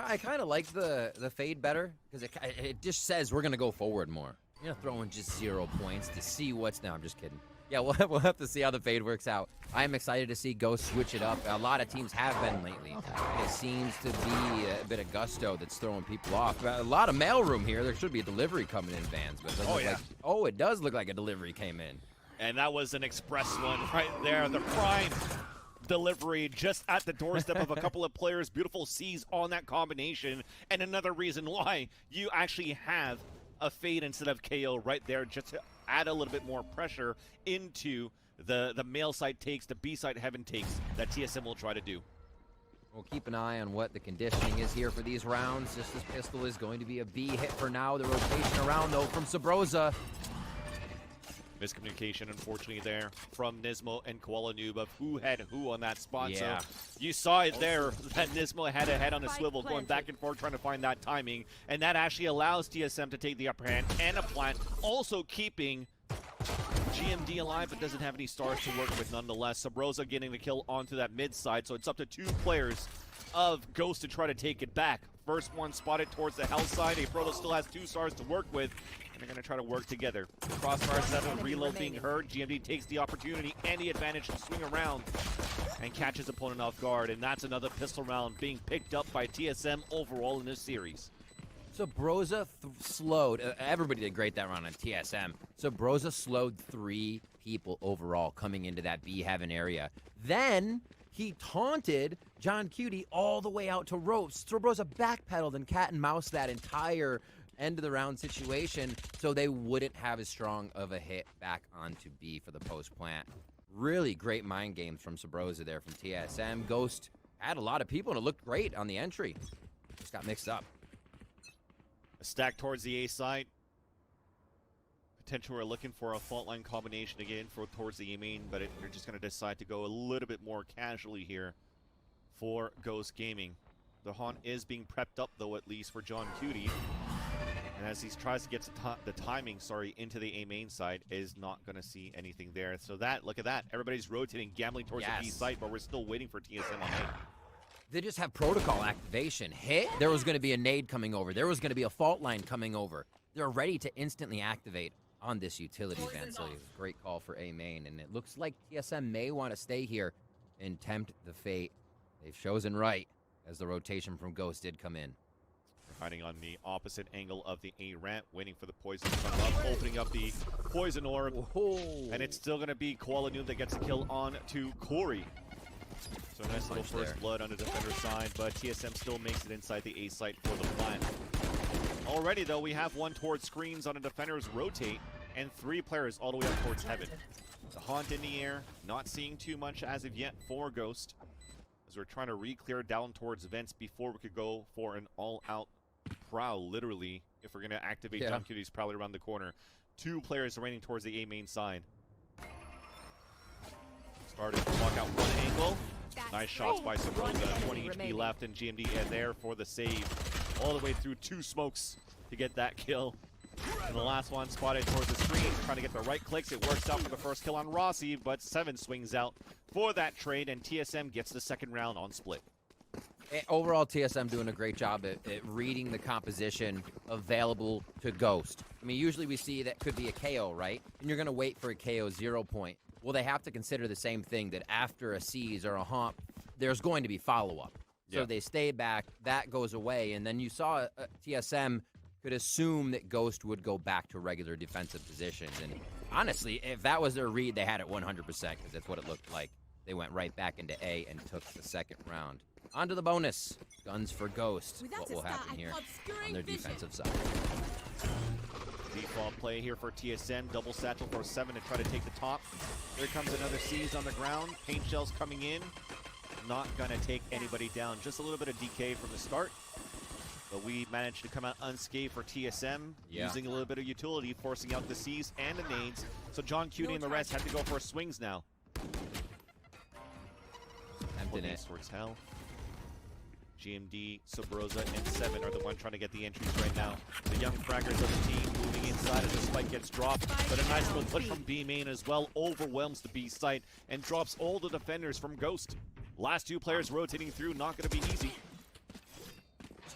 I kind of like the fade better because it just says we're gonna go forward more. You're gonna throw in just 0 points to see what's now. I'm just kidding. Yeah, we'll have to see how the fade works out. I am excited to see Ghost switch it up. A lot of teams have been lately. It seems to be a bit of gusto that's throwing people off. A lot of mailroom here. There should be a delivery coming in, Vans, but it doesn't look like, oh, it does look like a delivery came in. And that was an express one right there. The prime delivery just at the doorstep of a couple of players. Beautiful C's on that combination. And another reason why you actually have a fade instead of KO right there, just to add a little bit more pressure into the male side takes, the B side heaven takes that TSM will try to do. We'll keep an eye on what the conditioning is here for these rounds. Just this pistol is going to be a B hit for now. The rotation around, though, from Sabrosa. Miscommunication, unfortunately, there from Nismo and Koala Noob of who had who on that spot. Yeah. So you saw it there that Nismo had a head on a swivel going back and forth trying to find that timing. And that actually allows TSM to take the upper hand and a plant, also keeping GMD alive, but doesn't have any stars to work with nonetheless. Sabrosa getting the kill onto that mid side, so it's up to 2 players of Ghost to try to take it back. First one spotted towards the hell side. Afrodo still has 2 stars to work with, and they're going to try to work together. Crossfire 7, reload being heard. GMD takes the opportunity and the advantage to swing around and catches opponent off guard, and that's another pistol round being picked up by TSM overall in this series. Sabrosa slowed. Everybody did great that round on TSM. Sabrosa slowed 3 people overall coming into that B heaven area. Then he taunted John Cutie all the way out to ropes. Sabrosa backpedaled and cat and mouse that entire end of the round situation so they wouldn't have as strong of a hit back onto B for the post plant. Really great mind games from Sabrosa there from TSM. Ghost had a lot of people and it looked great on the entry. Just got mixed up. A stack towards the A side. Potentially we're looking for a fault line combination again for towards the A main, but they're just going to decide to go a little bit more casually here for Ghost Gaming. The haunt is being prepped up though, at least for John Cutie. And as he tries to get the timing, into the A main side, is not going to see anything there. So look at that. Everybody's rotating, gambling towards the B site, but we're still waiting for TSM on A. They just have protocol activation. Hit, there was going to be a nade coming over. There was going to be a fault line coming over. They're ready to instantly activate on this utility, Van Silly. Great call for A main, and it looks like TSM may want to stay here and tempt the fate. They've chosen right as the rotation from Ghost did come in. Hiding on the opposite angle of the A ramp, waiting for the poison to come up, opening up the poison orb. Whoa. And it's still going to be Koala Noob that gets a kill on to Corey. So nice little first blood on the defender side, but TSM still makes it inside the A site for the plant. Already though, we have one towards screens on the defenders rotate, and 3 players all the way up towards heaven. The haunt in the air, not seeing too much as of yet for Ghost, as we're trying to re-clear down towards vents before we could go for an all-out prowl, literally, if we're going to activate John Cutie's probably around the corner. 2 players raining towards the A main side. Started to walk out one angle. Nice shots by Sabrosa. 20 HP left, and GMD there for the save. All the way through 2 smokes to get that kill. And the last one spotted towards the screen, trying to get the right clicks. It works out for the first kill on Rossi, but 7 swings out for that trade, and TSM gets the second round on split. Overall, TSM doing a great job at reading the composition available to Ghost. I mean, usually we see that could be a KO, right? And you're going to wait for a KO 0 point. Well, they have to consider the same thing, that after a seize or a hump, there's going to be follow-up. So they stay back, that goes away, and then you saw TSM could assume that Ghost would go back to regular defensive positions. And honestly, if that was their read, they had it 100%, because that's what it looked like. They went right back into A and took the second round. On to the bonus. Guns for Ghost. What will happen here on their defensive side? Default play here for TSM. Double satchel for 7 to try to take the top. Here comes another seize on the ground. Paint shells coming in. Not going to take anybody down. Just a little bit of DK from the start. But we managed to come out unscathed for TSM, using a little bit of utility, forcing out the seize and the nades. So John Cutie and the rest had to go for swings now. Emptying it towards hell. GMD, Sabrosa, and 7 are the one trying to get the entries right now. The young fraggers of the team moving inside as the spike gets dropped, but a nice little push from B main as well overwhelms the B site and drops all the defenders from Ghost. Last 2 players rotating through, not going to be easy.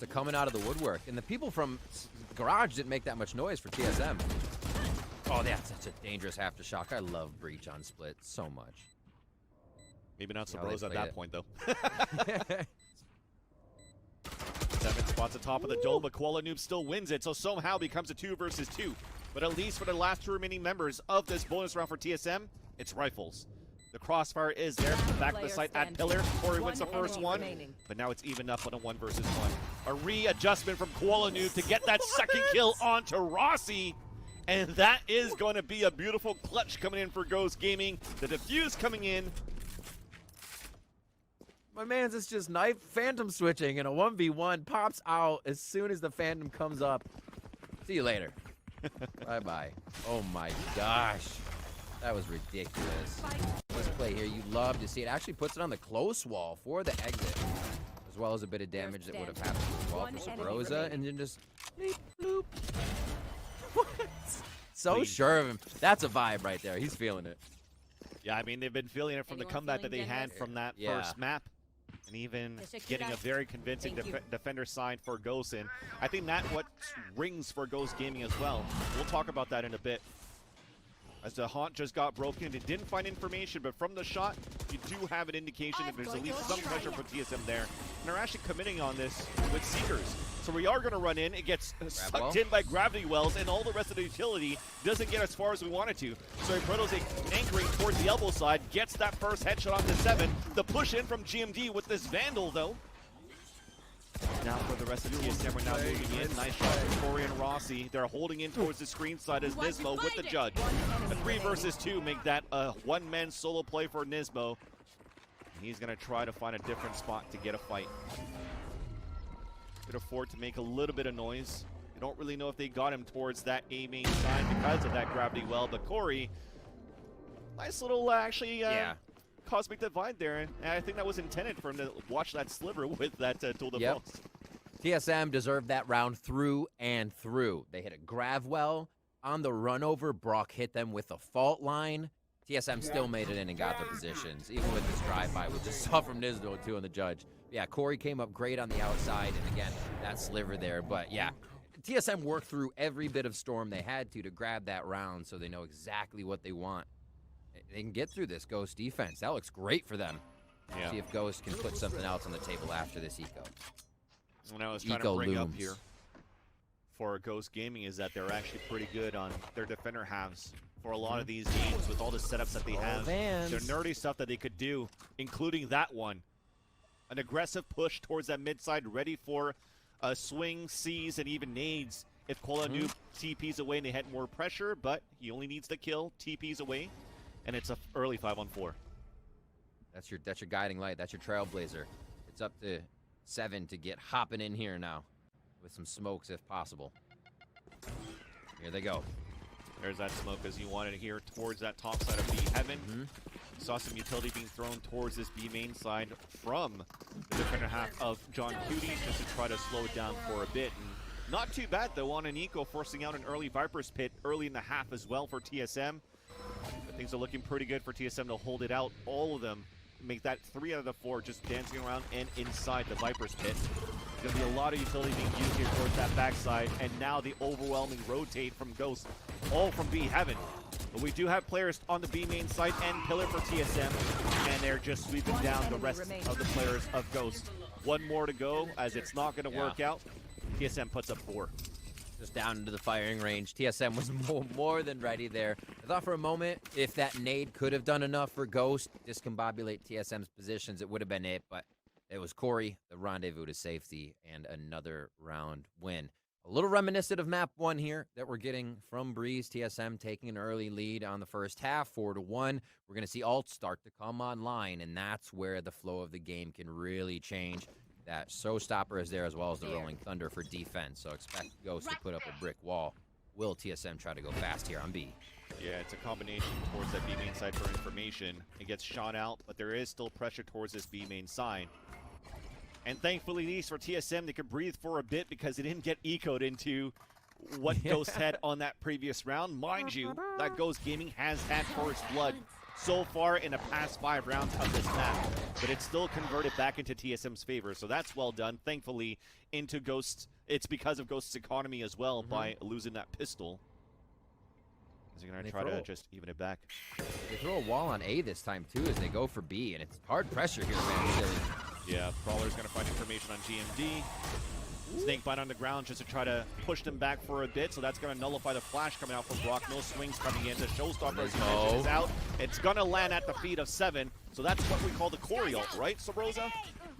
to coming out of the woodwork. And the people from Garage didn't make that much noise for TSM. Oh, that's such a dangerous aftershock. I love Breach on split so much. Maybe not so How they bros at played that it. point, though. 7 spots atop of the dome, but Koala Noob still wins it, so somehow becomes a 2 versus 2. But at least for the last 2 remaining members of this bonus round for TSM, it's rifles. The crossfire is there from the back of the site at Pillar. Corey wins the first one, but now it's even up on a 1 versus 1. A readjustment from Koala Noob to get that second kill onto Rossi. And that is going to be a beautiful clutch coming in for Ghost Gaming. The defuse coming in. My man's is just knife phantom switching, and a 1v1 pops out as soon as the phantom comes up. See you later. Bye-bye. Oh my gosh. That was ridiculous. This play here, you love to see it. Actually puts it on the close wall for the exit, as well as a bit of damage that would have happened to the wall for Sabrosa, and then just bleep, bloop. What? So Clean. sure of him. That's a vibe right there. He's feeling it. Yeah, I mean, they've been feeling it from the comeback that they had from that first map. And even getting a very convincing defender side for Ghost. And I think that's what rings for Ghost Gaming as well. We'll talk about that in a bit. As the haunt just got broken, it didn't find information, but from the shot, you do have an indication that there's at least some pressure for TSM there. And they're actually committing on this with Seekers. So we are going to run in. It gets sucked in by gravity wells, and all the rest of the utility doesn't get as far as we want it to. So Proto's anchoring towards the elbow side, gets that first headshot on the 7. The push in from GMD with this Vandal, though. Now for the rest of TSM, we're now moving in. Nice shot from Corey and Rossi. They're holding in towards the screen side as Nismo with the judge. A 3 versus 2 make that a one-man solo play for Nismo. He's going to try to find a different spot to get a fight. Could afford to make a little bit of noise. You don't really know if they got him towards that A main side because of that gravity well, but Corey, nice little cosmic divide there, and I think that was intended for him to watch that sliver with that tool de force. TSM deserved that round through and through. They hit a grav well on the run over. Brock hit them with a fault line. TSM still made it in and got the positions, even with this drive-by, we just saw from Nisdo too on the judge. Yeah, Corey came up great on the outside, and again, that sliver there. But yeah, TSM worked through every bit of storm they had to grab that round, so they know exactly what they want. They can get through this Ghost defense. That looks great for them. Yeah. See if Ghost can put something else on the table after this eco. What I was trying to bring up here for Ghost Gaming is that they're actually pretty good on their defender halves for a lot of these games with all the setups that they have. Their nerdy stuff that they could do, including that one. An aggressive push towards that mid side, ready for a swing, seize, and even nades. If Koala Noob TP's away and they had more pressure, but he only needs the kill, TP's away, and it's a early 5-on-4. That's your guiding light. That's your trailblazer. It's up to 7 to get hopping in here now with some smokes if possible. Here they go. There's that smoke as you wanted to hear towards that top side of B Heaven. Saw some utility being thrown towards this B main side from the defender half of John Cutie just to try to slow it down for a bit. And not too bad though on an eco, forcing out an early Viper's Pit early in the half as well for TSM. But things are looking pretty good for TSM to hold it out. All of them make that 3 out of the 4 just dancing around and inside the Viper's Pit. There's going to be a lot of utility being used here towards that backside, and now the overwhelming rotate from Ghost, all from B Heaven. But we do have players on the B main side and Pillar for TSM, and they're just sweeping down the rest of the players of Ghost. One more to go, as it's not going to work out. TSM puts up 4. Just down into the firing range. TSM was more than ready there. I thought for a moment, if that nade could have done enough for Ghost, discombobulate TSM's positions, it would have been it, but it was Corey, the rendezvous to safety, and another round win. A little reminiscent of map 1 here that we're getting from Breeze. TSM taking an early lead on the first half, 4-1. We're going to see ults start to come online, and that's where the flow of the game can really change. That showstopper is there as well as the Rolling Thunder for defense, so expect Ghost to put up a brick wall. Will TSM try to go fast here on B? Yeah, it's a combination towards that B main side for information. It gets shot out, but there is still pressure towards this B main side. And thankfully, at least for TSM, they could breathe for a bit because they didn't get ecoed into what Ghost had on that previous round. Mind you, that Ghost Gaming has had first blood so far in the past 5 rounds of this map. But it's still converted back into TSM's favor, so that's well done. Thankfully, into Ghost, it's because of Ghost's economy as well by losing that pistol. Is he going to try to just even it back? They throw a wall on A this time, too, as they go for B, and it's hard pressure here, man. Silly. Yeah, Brawler's going to find information on GMD. Snakebite on the ground just to try to push them back for a bit, so that's going to nullify the flash coming out from Brock. No swings coming in. The Showstopper, as you mentioned, is out. It's going to land at the feet of 7, so that's what we call the Corey ult, right, Sabrosa?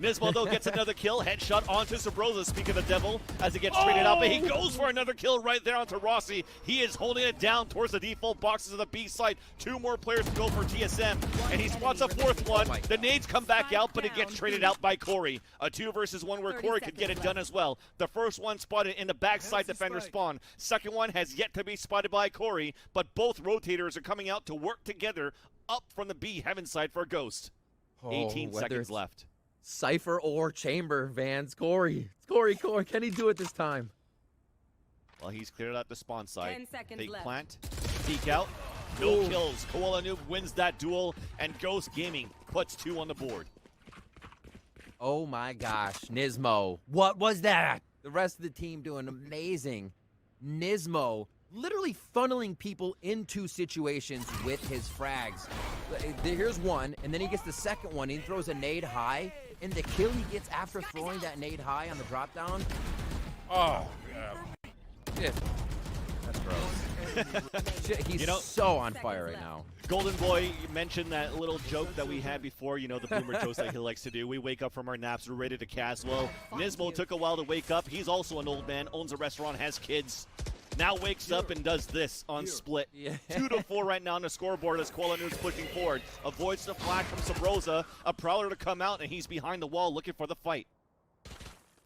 Nismo, though, gets another kill. Headshot onto Sabrosa, speaking of the devil, as he gets traded out. But he goes for another kill right there onto Rossi. He is holding it down towards the default boxes of the B side. 2 more players to go for TSM, and he spots a 4th one. The nades come back out, but it gets traded out by Corey. A 2 versus 1 where Corey could get it done as well. The first one spotted in the backside defender spawn. Second one has yet to be spotted by Corey, but both rotators are coming out to work together up from the B heaven side for Ghost. 18 seconds left. Cypher or Chamber, Vans. Corey. It's Corey. Can he do it this time? Well, he's cleared out the spawn side. 10 seconds They left. plant, peek out, no kills. Koala Noob wins that duel, and Ghost Gaming puts 2 on the board. Oh my gosh, Nismo. What was that? The rest of the team doing amazing. Nismo literally funneling people into situations with his frags. Here's one, and then he gets the second one. He throws a nade high, and the kill he gets after throwing that nade high on the drop down. Oh, yeah. That's gross. Shit, he's so on fire right now. Golden Boy, you mentioned that little joke that we had before, the boomer jokes that he likes to do. We wake up from our naps, we're ready to cast. Well, Nismo took a while to wake up. He's also an old man, owns a restaurant, has kids. Now wakes up and does this on split. 2-4 right now on the scoreboard as Koala Noob's pushing forward. Avoids the flash from Sabrosa. A Prowler to come out, and he's behind the wall looking for the fight.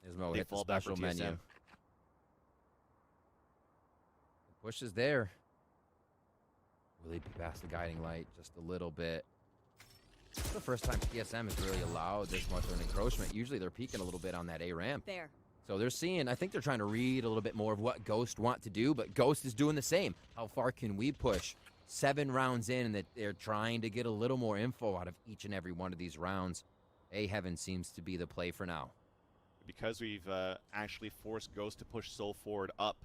Nismo hit the special menu. The push is there. Will he be past the guiding light just a little bit? It's the first time TSM has really allowed this much of an encroachment. Usually they're peeking a little bit on that A ramp. There. So they're seeing, I think they're trying to read a little bit more of what Ghost want to do, but Ghost is doing the same. How far can we push? 7 rounds in, and that they're trying to get a little more info out of each and every one of these rounds. A Heaven seems to be the play for now. Because we've actually forced Ghost to push so forward up,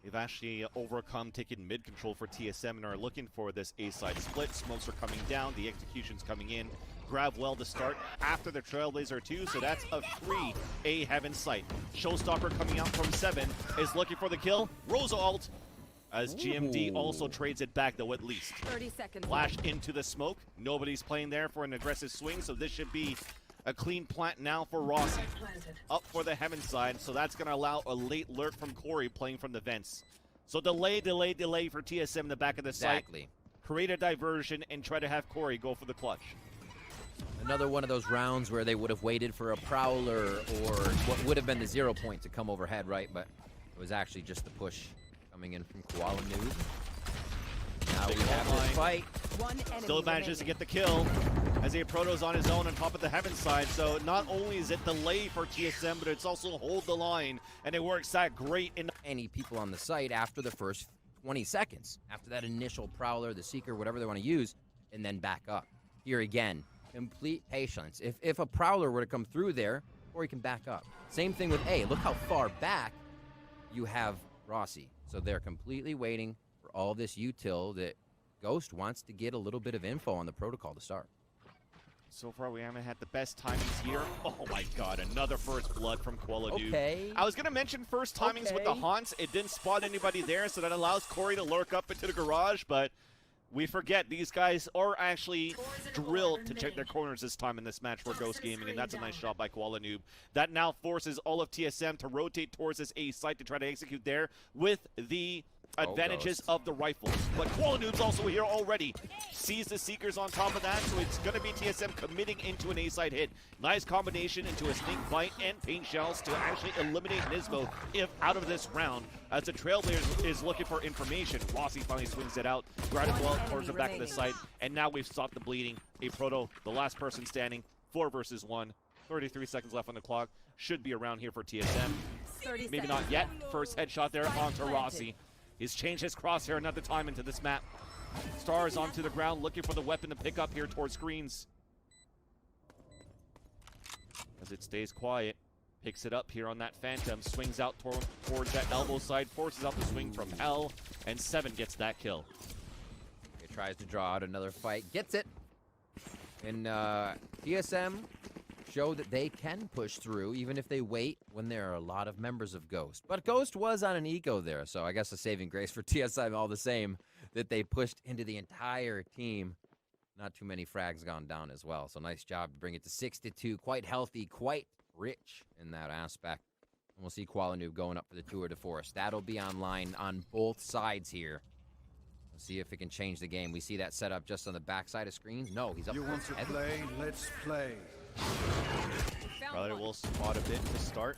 we've actually overcome taking mid control for TSM and are looking for this A-side split. Smokes are coming down, the execution's coming in. Grab well to start after the Trailblazer 2, so that's a 3 A Heaven sight. Showstopper coming out from 7 is looking for the kill. Rosa ult as GMD also trades it back, though, at least. 30 seconds. Flash into the smoke. Nobody's playing there for an aggressive swing, so this should be a clean plant now for Rossi. Up for the Heaven side, so that's going to allow a late lurk from Corey playing from the vents. So delay for TSM in the back of the site. Exactly. Create a diversion and try to have Corey go for the clutch. Another one of those rounds where they would have waited for a Prowler or what would have been the 0 point to come overhead, right? But it was actually just the push coming in from Koala Noob. Now we have this fight. Still manages to get the kill as a Proto's on his own on top of the Heaven side. So not only is it delay for TSM, but it's also hold the line, and it works out great in any people on the site after the first 20 seconds. After that initial Prowler, the Seeker, whatever they want to use, and then back up. Here again, complete patience. If a Prowler were to come through there, or he can back up. Same thing with A. Look how far back you have Rossi. So they're completely waiting for all this util that Ghost wants to get a little bit of info on the protocol to start. So far, we haven't had the best timings here. Oh my god, another first blood from Koala Noob. Okay. I was going to mention first timings with the haunts. It didn't spot anybody there, so that allows Corey to lurk up into the garage, but we forget these guys are actually drilled to check their corners this time in this match for Ghost Gaming, and that's a nice shot by Koala Noob. That now forces all of TSM to rotate towards this A site to try to execute there with the advantages of the rifles. But Koala Noob's also here already. Sees the Seekers on top of that, so it's going to be TSM committing into an A-side hit. Nice combination into a Snake Bite and Paint Shells to actually eliminate Nismo if out of this round. As the Trailblazer is looking for information, Rossi finally swings it out, grounded well towards the back of the site, and now we've stopped the bleeding. A Proto, the last person standing, 4 versus 1. 33 seconds left on the clock. Should be around here for TSM. Maybe not yet. First headshot there onto Rossi. He's changed his crosshair another time into this map. Stars onto the ground, looking for the weapon to pick up here towards screens. As it stays quiet, picks it up here on that Phantom, swings out towards that elbow side, forces out the swing from Hell, and 7 gets that kill. He tries to draw out another fight, gets it. And TSM show that they can push through, even if they wait when there are a lot of members of Ghost. But Ghost was on an eco there, so I guess a saving grace for TSM all the same, that they pushed into the entire team. Not too many frags gone down as well, so nice job to bring it to 6-2. Quite healthy, quite rich in that aspect. And we'll see Qualanoob going up for the Tour de Force. That'll be online on both sides here. We'll see if it can change the game. We see that set up just on the backside of screens. No, he's up. You want to play? Let's play. Brother will spot a bit to start,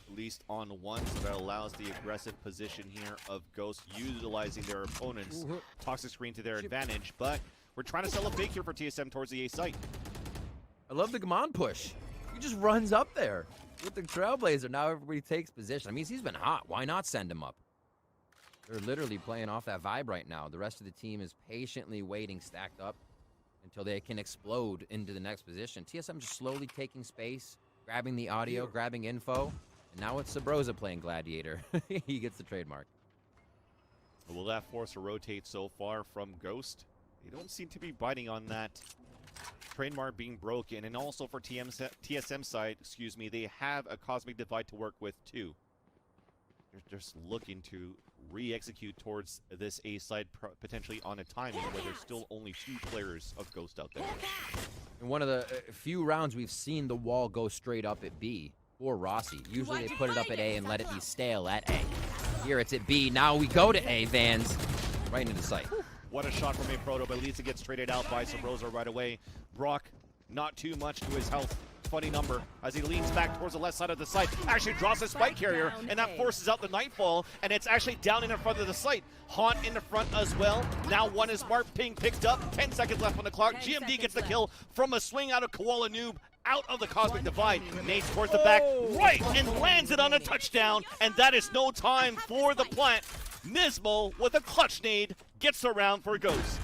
at least on one, so that allows the aggressive position here of Ghost utilizing their opponent's toxic screen to their advantage, but we're trying to sell a fake here for TSM towards the A site. I love the Gaman push. He just runs up there with the Trailblazer. Now everybody takes position. I mean, he's been hot. Why not send him up? They're literally playing off that vibe right now. The rest of the team is patiently waiting, stacked up, until they can explode into the next position. TSM just slowly taking space, grabbing the audio, grabbing info, and now it's Sabrosa playing Gladiator. He gets the trademark. Will that force a rotate so far from Ghost? They don't seem to be biting on that trademark being broken, and also for TSM side, excuse me, they have a Cosmic Divide to work with too. They're just looking to re-execute towards this A side potentially on a timing where there's still only 2 players of Ghost out there. In one of the few rounds we've seen the wall go straight up at B or Rossi. Usually they put it up at A and let it be stale at A. Here it's at B. Now we go to A. Vans right into the site. What a shot from a Proto, but at least it gets traded out by Sabrosa right away. Brock, not too much to his health. Funny number as he leans back towards the left side of the site. Actually draws a spike carrier, and that forces out the Nightfall, and it's actually down in front of the site. Haunt in the front as well. Now one is Mark Ping picked up. 10 seconds left on the clock. GMD gets the kill from a swing out of Qualanoob, out of the Cosmic Divide. Nades towards the back, right, and lands it on a touchdown, and that is no time for the plant. Nismo with a clutch nade gets the round for Ghost.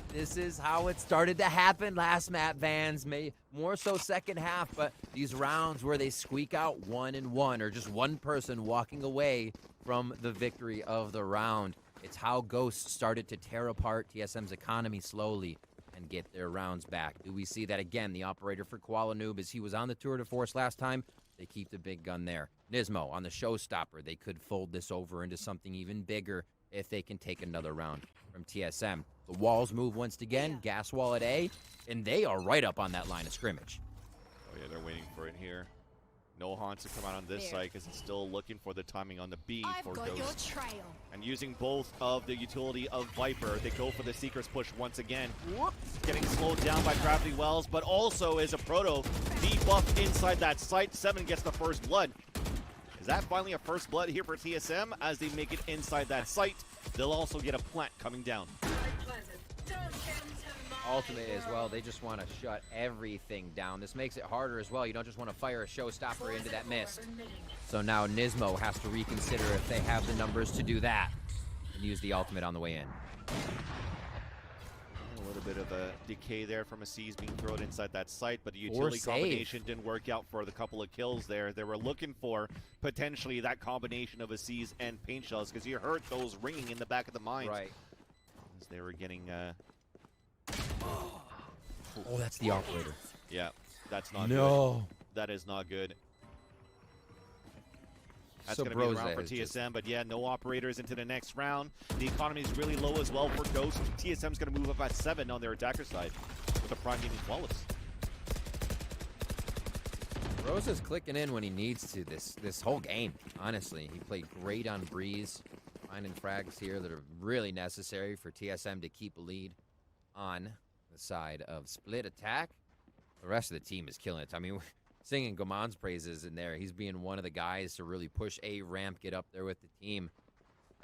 This is how it started to happen last map, Vans. More so second half, but these rounds where they squeak out 1 and 1, or just one person walking away from the victory of the round. It's how Ghost started to tear apart TSM's economy slowly and get their rounds back. Do we see that again? The operator for Qualanoob, as he was on the Tour de Force last time, they keep the big gun there. Nismo on the showstopper. They could fold this over into something even bigger if they can take another round from TSM. The walls move once again, gas wall at A, and they are right up on that line of scrimmage. Oh yeah, they're waiting for it here. No haunts to come out on this side because it's still looking for the timing on the B for Ghost. And using both of the utility of Viper, they go for the Seeker's push once again. Getting slowed down by Gravity Wells, but also is a Proto debuff inside that site. 7 gets the first blood. Is that finally a first blood here for TSM as they make it inside that site? They'll also get a plant coming down. Ultimate as well, they just want to shut everything down. This makes it harder as well. You don't just want to fire a showstopper into that mist. So now Nismo has to reconsider if they have the numbers to do that and use the ultimate on the way in. A little bit of a decay there from a C's being thrown inside that site, but the utility combination didn't work out for the couple of kills there. They were looking for potentially that combination of a C's and paint shells because you heard those ringing in the back of the mines. Right. As they were getting... Oh, that's the operator. Yeah, that's not good. That is not good. That's going to be the round for TSM, but yeah, no operators into the next round. The economy is really low as well for Ghost. TSM's going to move up at 7 on their attacker side with the Prime being flawless. Rosa's clicking in when he needs to this whole game, honestly. He played great on Breeze, finding frags here that are really necessary for TSM to keep a lead on the side of split attack. The rest of the team is killing it. I mean, singing Gamon's praises in there. He's being one of the guys to really push A ramp, get up there with the team.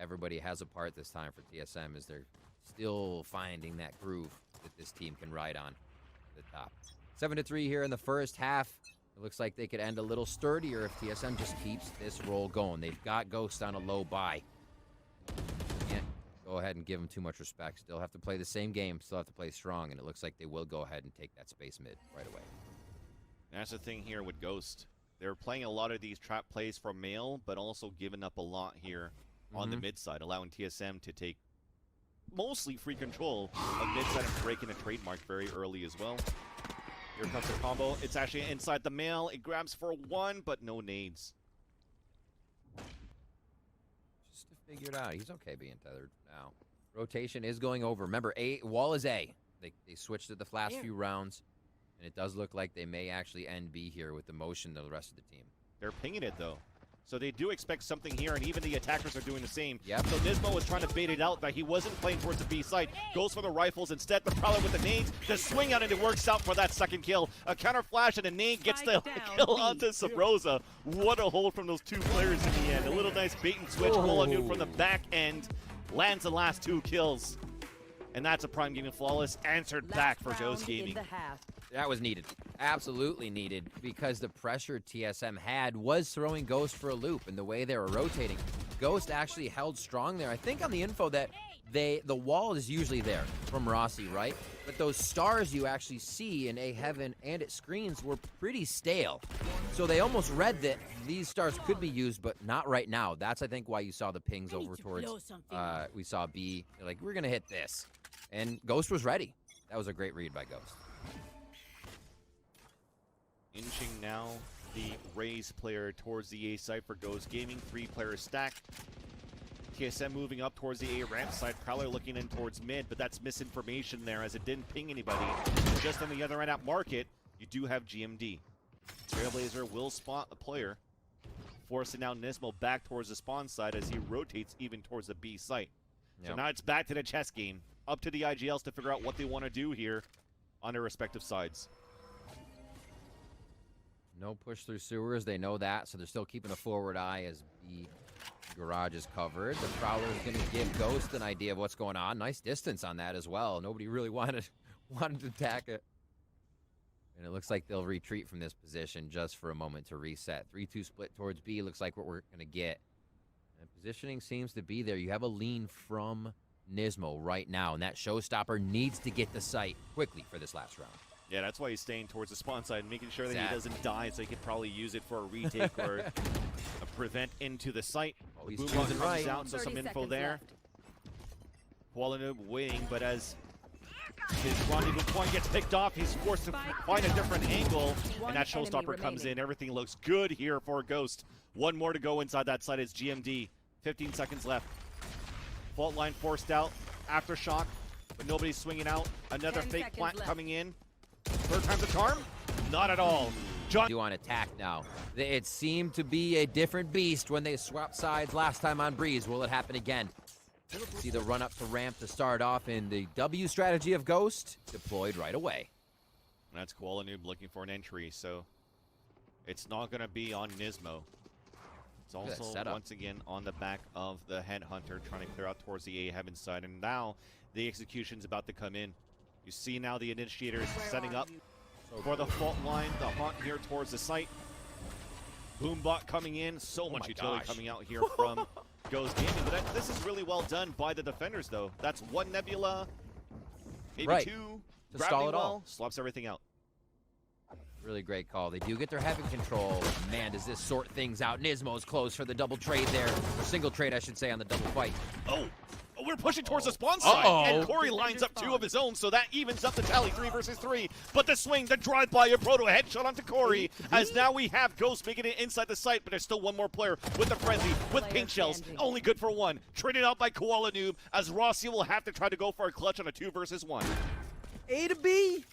Everybody has a part this time for TSM as they're still finding that groove that this team can ride on to the top. 7-3 here in the first half. It looks like they could end a little sturdier if TSM just keeps this roll going. They've got Ghost on a low buy. Can't go ahead and give them too much respect. Still have to play the same game. Still have to play strong, and it looks like they will go ahead and take that space mid right away. That's the thing here with Ghost. They're playing a lot of these trap plays from male, but also giving up a lot here on the mid side, allowing TSM to take mostly free control of mid side and breaking a trademark very early as well. Here comes the combo. It's actually inside the male. It grabs for one, but no nades. Just to figure it out. He's okay being tethered now. Rotation is going over. Remember, wall is A. They switched it the last few rounds, and it does look like they may actually end B here with the motion of the rest of the team. They're pinging it, though. So they do expect something here, and even the attackers are doing the same. Yep. So Nismo was trying to bait it out, that he wasn't playing towards the B side. Goes for the rifles instead. The Prowler with the nades. The swing out, and it works out for that second kill. A counter flash, and a nade gets the kill onto Sabrosa. What a hold from those two players in the end. A little nice bait and switch. Molyneux from the back end lands the last 2 kills. And that's a Prime Gaming Flawless answered back for Ghost Gaming. That was needed. Absolutely needed, because the pressure TSM had was throwing Ghost for a loop, and the way they were rotating, Ghost actually held strong there. I think on the info that the wall is usually there from Rossi, right? But those stars you actually see in A Heaven and at screens were pretty stale. So they almost read that these stars could be used, but not right now. That's, I think, why you saw the pings over towards, we saw B. They're like, we're going to hit this. And Ghost was ready. That was a great read by Ghost. Inching now the Raze player towards the A side for Ghost Gaming. 3-player stack. TSM moving up towards the A ramp side. Prowler looking in towards mid, but that's misinformation there as it didn't ping anybody. Just on the other end at market, you do have GMD. Trailblazer will spot the player, forcing now Nismo back towards the spawn side as he rotates even towards the B site. So now it's back to the chess game. Up to the IGLs to figure out what they want to do here on their respective sides. No push through sewers, they know that, so they're still keeping a forward eye as B garage is covered. The Prowler is going to give Ghost an idea of what's going on. Nice distance on that as well. Nobody really wanted to attack it. And it looks like they'll retreat from this position just for a moment to reset. 3-2 split towards B looks like what we're going to get. And positioning seems to be there. You have a lean from Nismo right now, and that showstopper needs to get the site quickly for this last round. Yeah, that's why he's staying towards the spawn side, making sure that he doesn't die, so he could probably use it for a retake or a prevent into the site. Oh, he's Boom choosing right. out, so some info there. Kualanub waiting, but as his rendezvous point gets picked off, he's forced to find a different angle, and that showstopper comes in. Everything looks good here for Ghost. One more to go inside that site is GMD. 15 seconds left. Fault line forced out. Aftershock, but nobody's swinging out. Another fake plant coming in. Third time's a charm? Not at all. Do on attack now. It seemed to be a different beast when they swapped sides last time on Breeze. Will it happen again? See the run up to ramp to start off in the W strategy of Ghost deployed right away. That's Kualanub looking for an entry, so it's not going to be on Nismo. It's also, once again, on the back of the Headhunter trying to clear out towards the A Heaven side, and now the execution's about to come in. You see now the initiators setting up for the fault line, the hunt here towards the site. Boombot coming in, so much utility coming out here from Ghost Gaming. But this is really well done by the defenders, though. That's one Nebula, maybe two. To stall it all. Slops everything out. Really great call. They do get their heaven control. Man, does this sort things out. Nismo's close for the double trade there. Or single trade, I should say, on the double fight. Oh, we're pushing towards the spawn side. And Corey lines up 2 of his own, so that evens up the tally, 3 versus 3. But the swing, the drive-by, a proto headshot onto Corey, as now we have Ghost making it inside the site, but there's still one more player with the frenzy, with pink shells, only good for 1. Traded out by Kualanub, as Rossi will have to try to go for a clutch on a 2 versus 1. A to B.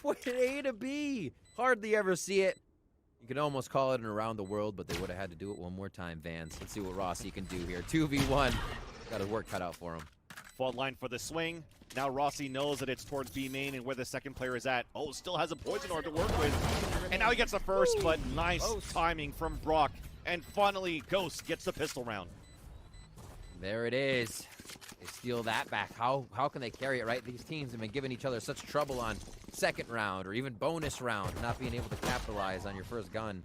What an A to B. Hardly ever see it. You could almost call it an around the world, but they would have had to do it one more time, Vans. Let's see what Rossi can do here. 2v1. Got his work cut out for him. Fault line for the swing. Now Rossi knows that it's towards B main and where the second player is at. Oh, still has a poison orb to work with. And now he gets the first, but nice timing from Brock. And finally, Ghost gets the pistol round. There it is. They steal that back. How can they carry it, right? These teams have been giving each other such trouble on second round or even bonus round, not being able to capitalize on your first gun.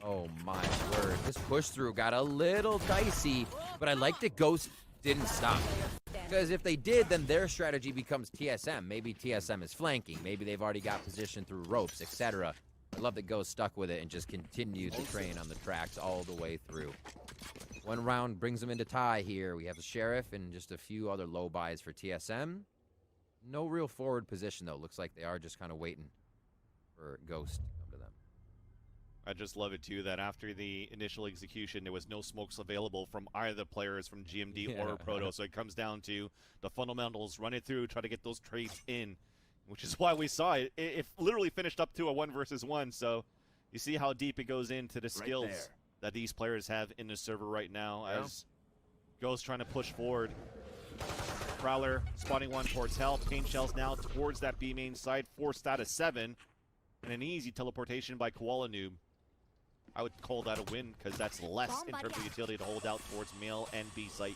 Oh my word. This push through got a little dicey, but I like that Ghost didn't stop. Because if they did, then their strategy becomes TSM. Maybe TSM is flanking. Maybe they've already got position through ropes, etc. I love that Ghost stuck with it and just continued to train on the tracks all the way through. One round brings them into tie here. We have the Sheriff and just a few other low buys for TSM. No real forward position, though. Looks like they are just kind of waiting for Ghost to come to them. I just love it, too, that after the initial execution, there was no smokes available from either players from GMD or Proto. So it comes down to the fundamentals, run it through, try to get those trades in, which is why we saw it. It literally finished up to a 1 versus 1. So you see how deep it goes into the skills that these players have in the server right now as Ghost trying to push forward. Prowler spotting one towards Hell. Paint Shells now towards that B main side, forced out of 7. And an easy teleportation by Koala Noob. I would call that a win because that's less in terms of utility to hold out towards male and B site.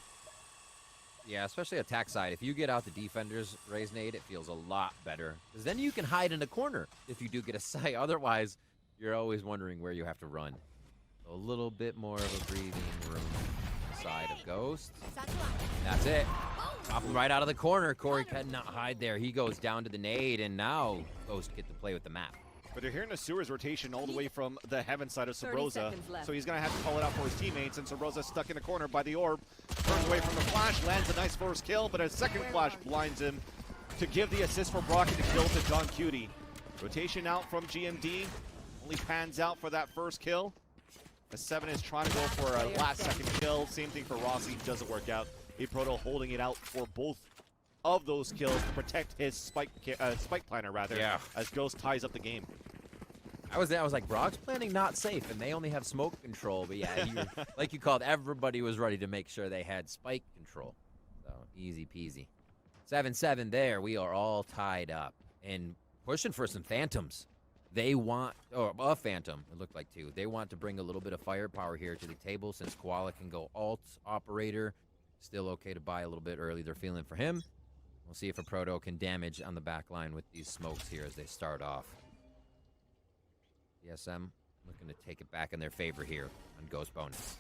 Yeah, especially attack side. If you get out the defenders, raise nade, it feels a lot better. Because then you can hide in a corner if you do get a sight. Otherwise, you're always wondering where you have to run. A little bit more of a breathing room on the side of Ghost. That's it. Pop him right out of the corner. Corey cannot hide there. He goes down to the nade, and now Ghost get to play with the map. But they're hearing the sewers rotation all the way from the heaven side of Sabrosa. So he's going to have to call it out for his teammates, and Sabrosa stuck in the corner by the orb. Turns away from the flash, lands a nice first kill, but a second flash blinds him to give the assist for Brock and the kill to John Cutie. Rotation out from GMD. Only pans out for that first kill. The 7 is trying to go for a last second kill. Same thing for Rossi, doesn't work out. Proto holding it out for both of those kills to protect his spike planner, as Ghost ties up the game. I was like, Brock's planning not safe, and they only have smoke control. But yeah, like you called, everybody was ready to make sure they had spike control. So easy peasy. 7-7 there. We are all tied up and pushing for some phantoms. They want, or a phantom, it looked like 2. They want to bring a little bit of firepower here to the table since Koala can go alt operator. Still okay to buy a little bit early. They're feeling for him. We'll see if a Proto can damage on the back line with these smokes here as they start off. DSM looking to take it back in their favor here on Ghost bonus.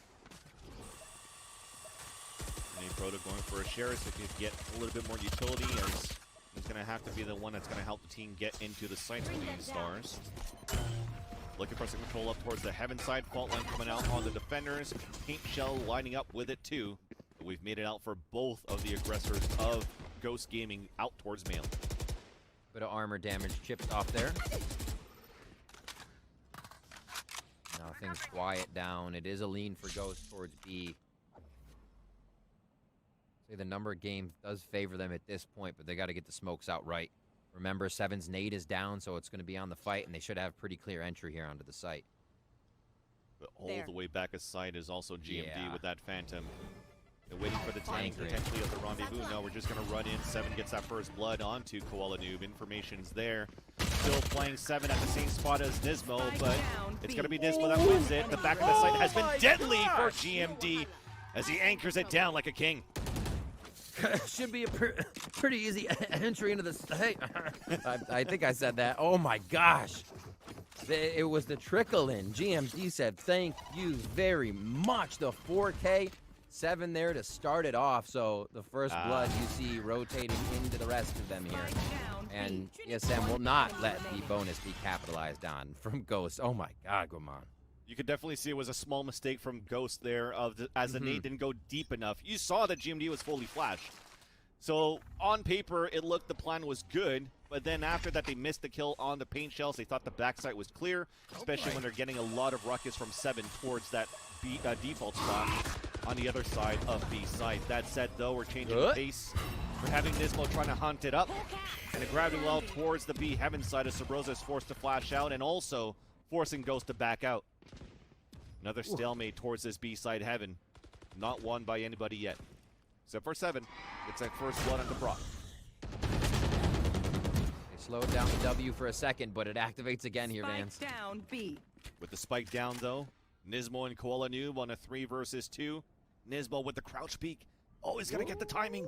Proto going for a Sheriff so he can get a little bit more utility, as he's going to have to be the one that's going to help the team get into the sights for these stars. Looking for some control up towards the heaven side. Fault line coming out on the defenders. Paint Shell lining up with it too. But we've made it out for both of the aggressors of Ghost Gaming out towards male. Bit of armor damage chipped off there. Now things quiet down. It is a lean for Ghost towards B. Say the number of games does favor them at this point, but they got to get the smokes out right. Remember, 7's nade is down, so it's going to be on the fight, and they should have pretty clear entry here onto the site. But all the way back aside is also GMD with that Phantom. They're waiting for the tank potentially at the rendezvous. No, we're just going to run in. 7 gets that first blood onto Koala Noob. Information's there. Still playing 7 at the same spot as Nismo, but it's going to be Nismo that wins it. The back of the site has been deadly for GMD as he anchors it down like a king. Should be a pretty easy entry into the site. I think I said that. Oh my gosh. It was the trickle in. GMD said, thank you very much. The 4K. 7 there to start it off, so the first blood you see rotating into the rest of them here. And TSM will not let the bonus be capitalized on from Ghost. Oh my god, come on. You could definitely see it was a small mistake from Ghost there as the nade didn't go deep enough. You saw that GMD was fully flashed. So on paper, it looked the plan was good, but then after that they missed the kill on the paint shells. They thought the backside was clear, especially when they're getting a lot of ruckus from 7 towards that default spot on the other side of B side. That said, though, we're changing the pace. We're having Nismo trying to hunt it up, and the gravity well towards the B heaven side as Sabrosa is forced to flash out, and also forcing Ghost to back out. Another stalemate towards this B side heaven. Not won by anybody yet. Except for 7. It's that first blood onto Brock. They slowed down the W for a second, but it activates again here, Vance. Down B. With the spike down, though, Nismo and Koala Noob on a 3 versus 2. Nismo with the crouch peek. Always gonna get the timing.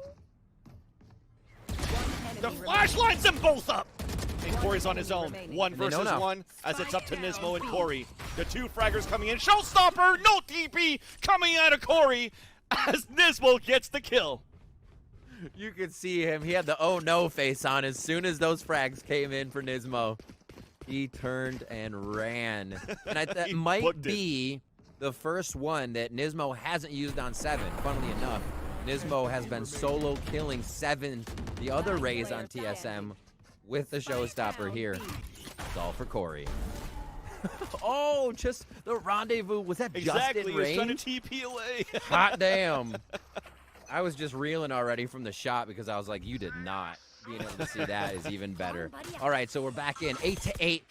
The flash lines them both up! And Corey's on his own. 1 versus 1 as it's up to Nismo and Corey. The 2 fraggers coming in. Showstopper! No TP coming out of Corey as Nismo gets the kill. You could see him. He had the oh no face on as soon as those frags came in for Nismo. He turned and ran. And that He might booked it. be the first one that Nismo hasn't used on 7. Funnily enough, Nismo has been solo killing 7, the other Rays on TSM, with the showstopper here. It's all for Corey. Oh, just the rendezvous. Was that Exactly. just in He was trying range? to TP away. Hot damn. I was just reeling already from the shot because I was like, you did not. Being able to see that is even better. All right, so we're back in 8-8.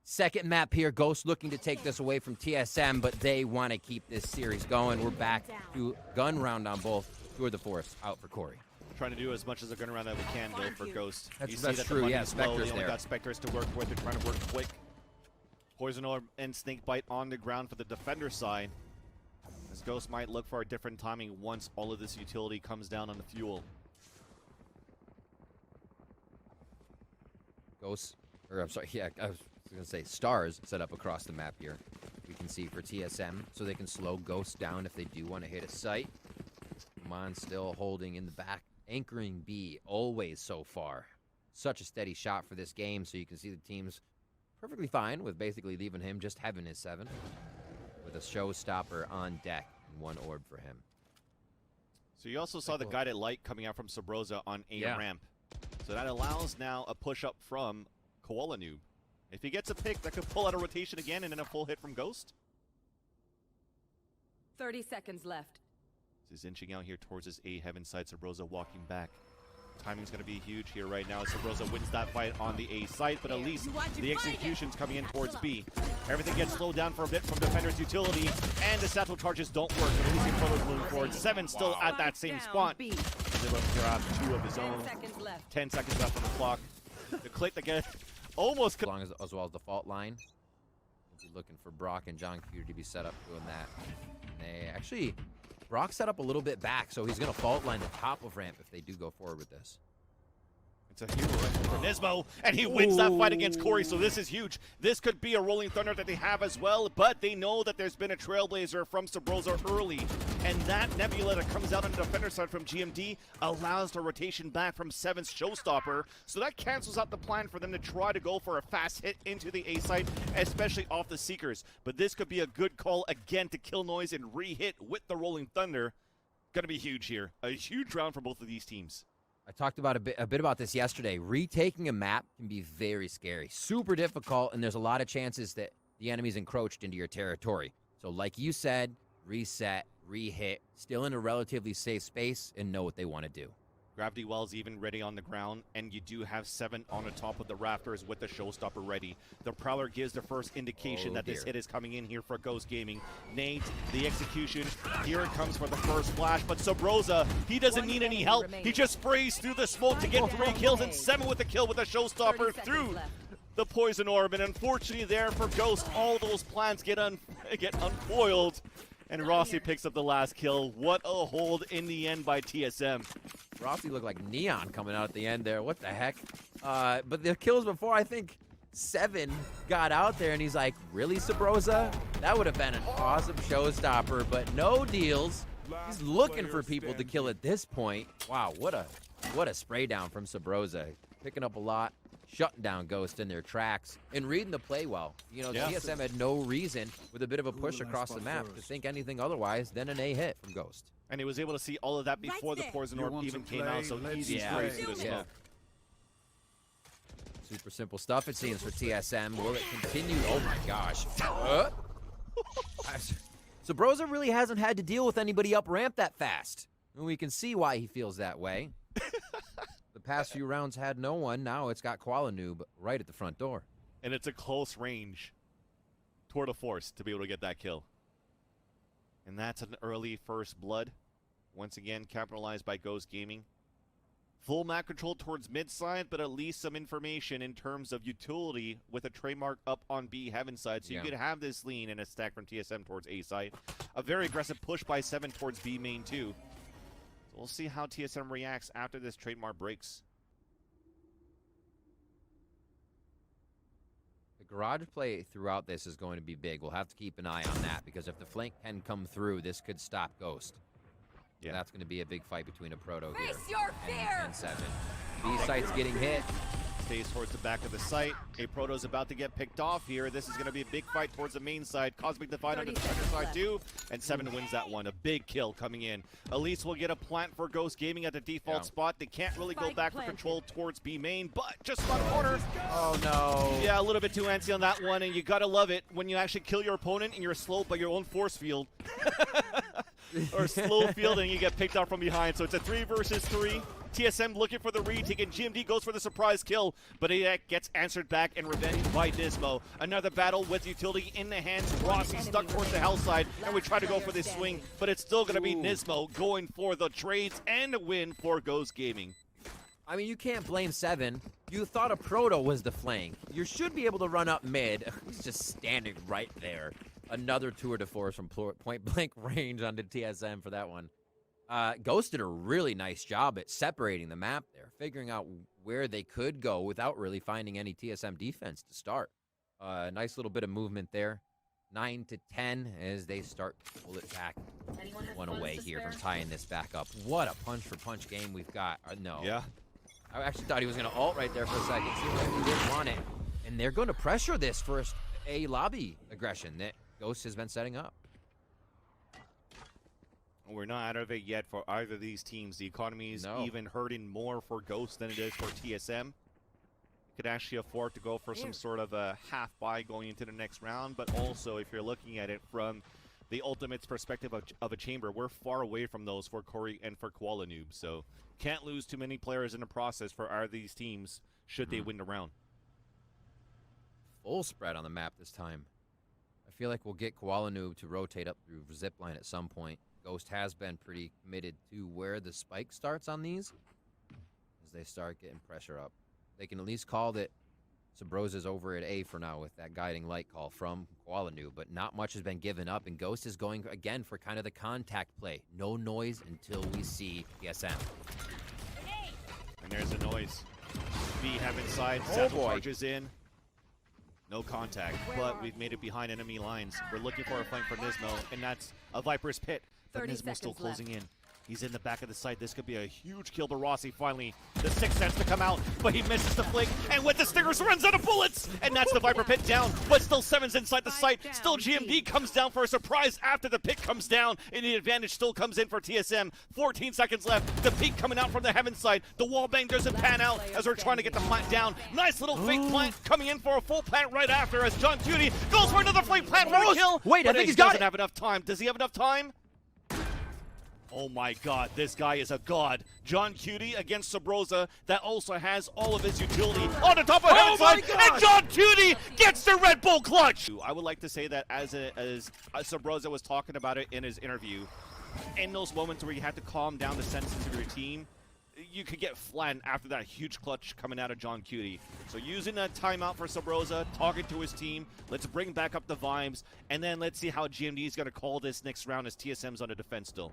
Second map here. Ghost looking to take this away from TSM, but they want to keep this series going. We're back to gun round on both. Tour de Force out for Corey. Trying to do as much as a gun around that we can, though, for Ghost. That's you see that true, the yeah, money's low. Spectre's They only there. got Spectres to work with. They're trying to work quick. Poison Orb and Snakebite on the ground for the defender side. As Ghost might look for a different timing once all of this utility comes down on the fuel. Ghosts, or I'm sorry, yeah, I was going to say stars set up across the map here. We can see for TSM, so they can slow Ghosts down if they do want to hit a site. Mon still holding in the back, anchoring B always so far. Such a steady shot for this game, so you can see the team's perfectly fine with basically leaving him just having his 7, with a showstopper on deck and 1 orb for him. So you also saw the guided light coming out from Sabrosa on A ramp. So that allows now a push up from Koala Noob. If he gets a pick, that could pull out a rotation again and then a full hit from Ghost. 30 seconds left. He's inching out here towards his A heaven side. Sabrosa walking back. Timing's going to be huge here right now. Sabrosa wins that fight on the A site, but at least the execution's coming in towards B. Everything gets slowed down for a bit from Defender's utility, and the satchel charges don't work. But at least Inferno's moving forward. 7 still at that same spot. He's able to grab 2 of his own. 10 seconds left on the clock. The click that gets almost... As long as well as the fault line. We'll be looking for Brock and John Q to be set up doing that. They actually... Brock set up a little bit back, so he's going to fault line the top of ramp if they do go forward with this. It's a hero for Nismo, and he wins that fight against Corey, so this is huge. This could be a Rolling Thunder that they have as well, but they know that there's been a Trailblazer from Sabrosa early, and that Nebula that comes out on the defender side from GMD allows the rotation back from 7's Showstopper, so that cancels out the plan for them to try to go for a fast hit into the A site, especially off the Seekers. But this could be a good call again to kill Noise and re-hit with the Rolling Thunder. Gonna be huge here. A huge round for both of these teams. I talked about a bit about this yesterday. Retaking a map can be very scary, super difficult, and there's a lot of chances that the enemy's encroached into your territory. So like you said, reset, re-hit, still in a relatively safe space, and know what they want to do. Gravity Well's even ready on the ground, and you do have 7 on the top of the rafters with the Showstopper ready. The Prowler gives the first indication that this hit is coming in here for Ghost Gaming. Nate, the execution, here it comes for the first flash, but Sabrosa, he doesn't need any help. He just sprays through the smoke to get 3 kills, and 7 with the kill with the Showstopper through the Poison Orb, and unfortunately there for Ghost, all those plans get unfoiled. And Rossi picks up the last kill. What a hold in the end by TSM. Rossi looked like Neon coming out at the end there. What the heck? But the kills before, I think 7 got out there, and he's like, really, Sabrosa? That would have been an awesome showstopper, but no deals. He's looking for people to kill at this point. Wow, what a spray down from Sabrosa. Picking up a lot. Shutting down Ghost in their tracks and reading the play well. You know, TSM had no reason with a bit of a push across the map to think anything otherwise than an A hit from Ghost. And he was able to see all of that before the Poison Orb even came out, so easy sprays through the smoke. Super simple stuff, it seems, for TSM. Will it continue? Oh my gosh. Sabrosa really hasn't had to deal with anybody up ramp that fast. And we can see why he feels that way. The past few rounds had no one. Now it's got Koala Noob right at the front door. And it's a close range tour de force to be able to get that kill. And that's an early first blood. Once again, capitalized by Ghost Gaming. Full map control towards mid side, but at least some information in terms of utility with a trademark up on B heaven side. So you could have this lean and a stack from TSM towards A side. A very aggressive push by 7 towards B main too. We'll see how TSM reacts after this trademark breaks. The garage play throughout this is going to be big. We'll have to keep an eye on that because if the flank can come through, this could stop Ghost. Yeah. That's going to be a big fight between a Proto here Face your fear! and 7. B site's getting hit. Stays towards the back of the site. A Proto's about to get picked off here. This is going to be a big fight towards the main side. Cosmic Divide on the center side too. And 7 wins that one. A big kill coming in. Elise will get a plant for Ghost Gaming at the default spot. They can't really go back for control towards B main, but just about a corner. Oh no. Yeah, a little bit too antsy on that one, and you gotta love it when you actually kill your opponent and you're slowed by your own force field. Or slow field and you get picked off from behind. So it's a 3 versus 3. TSM looking for the retake, and GMD goes for the surprise kill, but it gets answered back and revenged by Nismo. Another battle with utility in the hands. Rossi stuck towards the hell side, and we try to go for this swing, but it's still going to be Nismo going for the trades and a win for Ghost Gaming. I mean, you can't blame 7. You thought a Proto was the flank. You should be able to run up mid. He's just standing right there. Another tour de force from point blank range onto TSM for that one. Ghost did a really nice job at separating the map there, figuring out where they could go without really finding any TSM defense to start. Nice little bit of movement there. 9 to 10 as they start to pull it back. One away here from tying this back up. What a punch-for-punch game we've got. No. Yeah. I actually thought he was going to ult right there for a second. Seemed like he didn't want it. And they're going to pressure this first A lobby aggression that Ghost has been setting up. We're not out of it yet for either of these teams. The economy is even hurting more for Ghost than it is for TSM. Could actually afford to go for some sort of a half buy going into the next round, but also if you're looking at it from the Ultimate's perspective of a chamber, we're far away from those for Corey and for Koala Noob, so can't lose too many players in the process for either of these teams should they win the round. Full spread on the map this time. I feel like we'll get Koala Noob to rotate up through zipline at some point. Ghost has been pretty committed to where the spike starts on these as they start getting pressure up. They can at least call that Sabrosa's over at A for now with that guiding light call from Koala Noob, but not much has been given up, and Ghost is going again for kind of the contact play. No noise until we see TSM. And there's the noise. B have inside, Satchel charges in. No contact, but we've made it behind enemy lines. We're looking for a flank for Nismo, and that's a Viper's Pit. But Nismo's still closing in. He's in the back of the site. This could be a huge kill to Rossi finally. The 6th sense to come out, but he misses the flick, and with the stingers runs out of bullets! And that's the Viper Pit down, but still 7's inside the site. Still GMD comes down for a surprise after the pit comes down, and the advantage still comes in for TSM. 14 seconds left. The peak coming out from the heaven side. The wall bang doesn't pan out as we're trying to get the plant down. Nice little fake plant coming in for a full plant right after as John Cutie goes for another fake plant for a kill. Wait, I but think he he's got doesn't it. have enough time. Does he have enough time? Oh my god, this guy is a god. John Cutie against Sabrosa that also has all of his utility on the top of heaven side, and John Cutie gets the Red Bull clutch! I would like to say that as Sabrosa was talking about it in his interview, in those moments where you have to calm down the senses of your team, you could get flattened after that huge clutch coming out of John Cutie. So using that timeout for Sabrosa, talking to his team, let's bring back up the vibes, and then let's see how GMD is going to call this next round as TSM's on the defense still.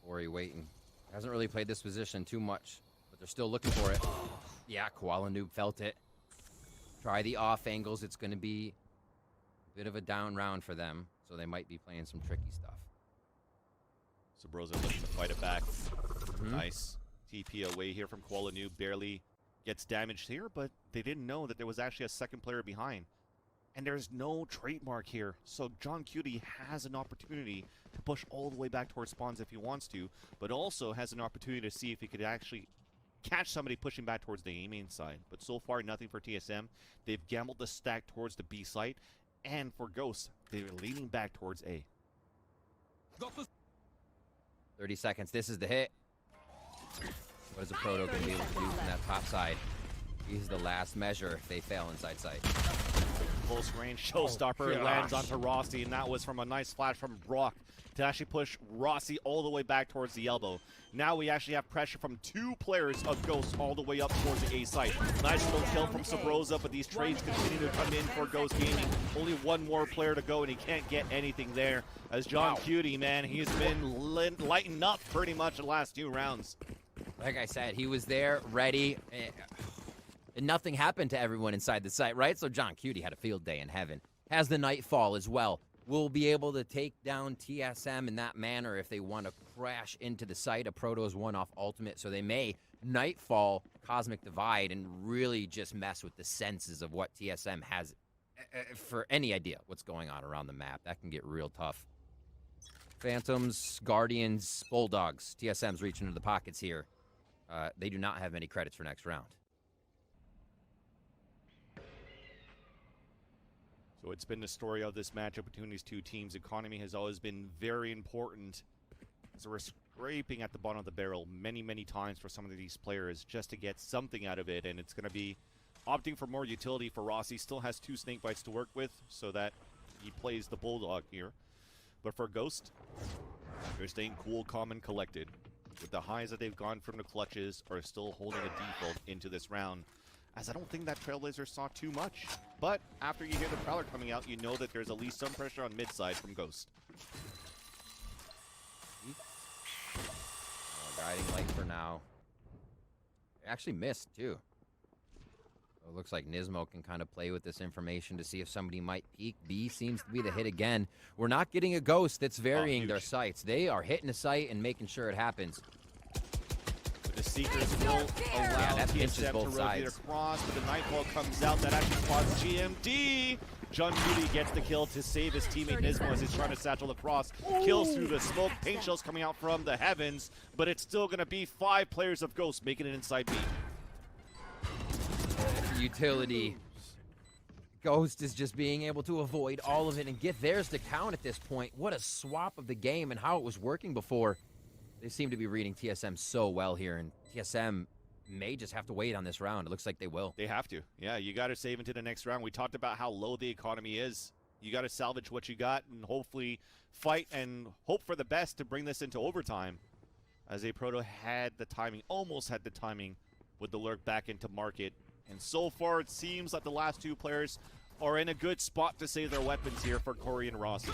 Corey waiting. Hasn't really played this position too much, but they're still looking for it. Yeah, Koala Noob felt it. Try the off angles. It's going to be a bit of a down round for them, so they might be playing some tricky stuff. Sabrosa looking to fight it back. Nice. TP away here from Koala Noob. Barely gets damaged here, but they didn't know that there was actually a second player behind. And there's no trademark here, so John Cutie has an opportunity to push all the way back towards spawns if he wants to, but also has an opportunity to see if he could actually catch somebody pushing back towards the A main side. But so far, nothing for TSM. They've gambled the stack towards the B site, and for Ghost, they're leaning back towards A. 30 seconds. This is the hit. What is a Proto going to be able to do from that top side? He's the last measure if they fail inside sight. Close range showstopper lands onto Rossi, and that was from a nice flash from Brock to actually push Rossi all the way back towards the elbow. Now we actually have pressure from 2 players of Ghost all the way up towards the A site. Nice little kill from Sabrosa, but these trades continue to come in for Ghost Gaming. Only one more player to go, and he can't get anything there. As John Cutie, man, he's been lighting up pretty much the last 2 rounds. Like I said, he was there, ready, and nothing happened to everyone inside the site, right? So John Cutie had a field day in heaven. Has the Nightfall as well. will be able to take down TSM in that manner if they want to crash into the site. A Protoss one off ultimate, so they may Nightfall Cosmic Divide and really just mess with the senses of what TSM has for any idea what's going on around the map. That can get real tough. Phantoms, Guardians, Bulldogs. TSM's reaching into the pockets here. They do not have any credits for next round. So it's been the story of this matchup between these two teams. Economy has always been very important. So we're scraping at the bottom of the barrel many, many times for some of these players just to get something out of it. And it's going to be opting for more utility for Rossi. Still has 2 snake bites to work with so that he plays the Bulldog here. But for Ghost, they're staying cool, calm, and collected. With the highs that they've gone from the clutches are still holding a default into this round. As I don't think that Trailblazer saw too much. But after you hear the Prowler coming out, you know that there's at least some pressure on mid side from Ghost. Guiding light for now. Actually missed, too. So it looks like Nismo can kind of play with this information to see if somebody might peek. B seems to be the hit again. We're not getting a Ghost that's varying their sights. They are hitting a site and making sure it happens. The Seekers will allow TSM to rotate across, but the Nightfall comes out. That actually spots GMD. John Moody gets the kill to save his teammate Nismo as he's trying to satchel across. Kills through the smoke. Paint shells coming out from the heavens, but it's still going to be 5 players of Ghost making it inside B. Utility. Ghost is just being able to avoid all of it and get theirs to count at this point. What a swap of the game and how it was working before. They seem to be reading TSM so well here, and TSM may just have to wait on this round. It looks like they will. They have to. Yeah, you got to save into the next round. We talked about how low the economy is. You got to salvage what you got and hopefully fight and hope for the best to bring this into overtime. As a Proto had the timing, almost had the timing with the lurk back into market. And so far, it seems like the last 2 players are in a good spot to save their weapons here for Corey and Rossi.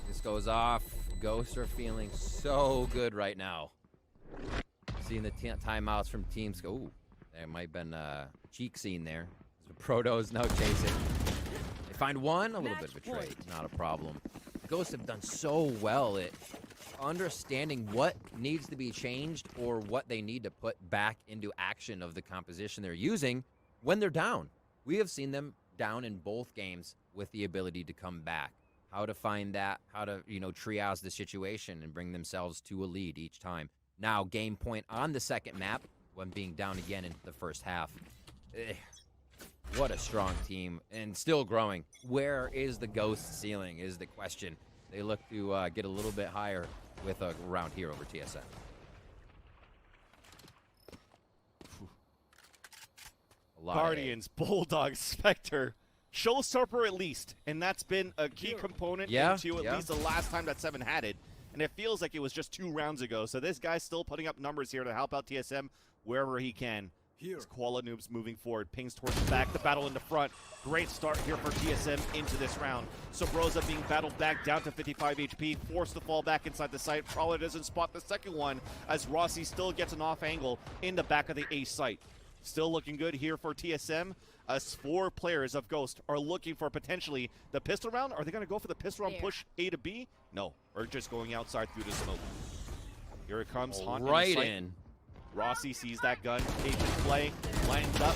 This goes off. Ghosts are feeling so good right now. Seeing the timeouts from teams go. Ooh, there might have been a cheek scene there. The Protos now chasing. They find one, a little bit of a trade. Not a problem. Ghosts have done so well at understanding what needs to be changed or what they need to put back into action of the composition they're using when they're down. We have seen them down in both games with the ability to come back. How to find that, how to, triage the situation and bring themselves to a lead each time. Now, game point on the second map when being down again into the first half. What a strong team and still growing. Where is the Ghost ceiling is the question. They look to get a little bit higher with a round here over TSM. Guardians, Bulldog, Spectre. Showstopper at least, and that's been a key component into at least the last time that 7 had it, and it feels like it was just 2 rounds ago, so this guy's still putting up numbers here to help out TSM wherever he can. As Koala Noob's moving forward, pings towards the back, the battle in the front. Great start here for TSM into this round. Sobroza being battled back down to 55 HP, forced to fall back inside the site. Prowler doesn't spot the second one as Rossi still gets an off angle in the back of the A site. Still looking good here for TSM. As 4 players of Ghost are looking for potentially the pistol round. Are they going to go for the pistol round push A to B? No, we're just going outside through the smoke. Here it comes. Haunt right in. Rossi sees that gun. Patient play. Lines up.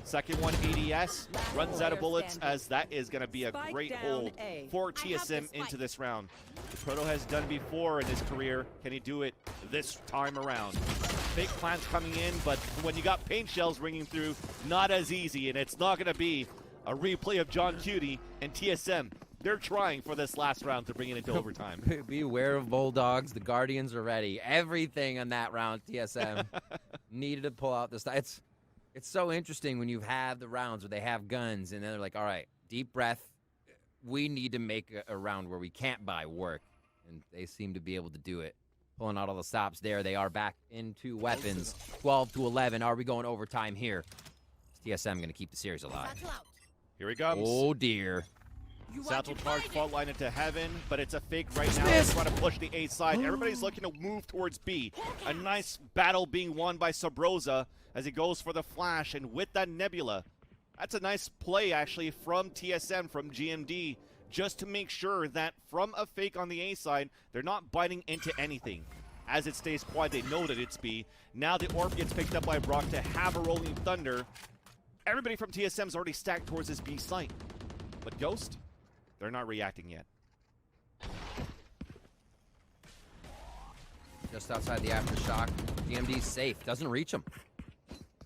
Second one, ADS. Runs out of bullets as that is going to be a great hold for TSM into this round. The Proto has done before in his career. Can he do it this time around? Fake plants coming in, but when you got paint shells ringing through, not as easy, and it's not going to be a replay of John Cutie and TSM. They're trying for this last round to bring it into overtime. Beware of Bulldogs. The Guardians are ready. Everything on that round, TSM needed to pull out this. It's so interesting when you have the rounds where they have guns, and then they're like, all right, deep breath. We need to make a round where we can't buy work, and they seem to be able to do it. Pulling out all the stops there. They are back into weapons. 12 to 11. Are we going overtime here? Is TSM going to keep the series alive? Here he comes. Oh, dear. Satchel charge fault line into heaven, but it's a fake right now. They're trying to push the A side. Everybody's looking to move towards B. A nice battle being won by Sobroza as he goes for the flash, and with that Nebula, That's a nice play, actually, from TSM, from GMD, just to make sure that from a fake on the A side, they're not biting into anything. As it stays quiet, they know that it's B. Now the orb gets picked up by Brock to have a rolling thunder. Everybody from TSM's already stacked towards this B site. But Ghost, they're not reacting yet. Just outside the aftershock. GMD's safe. Doesn't reach him.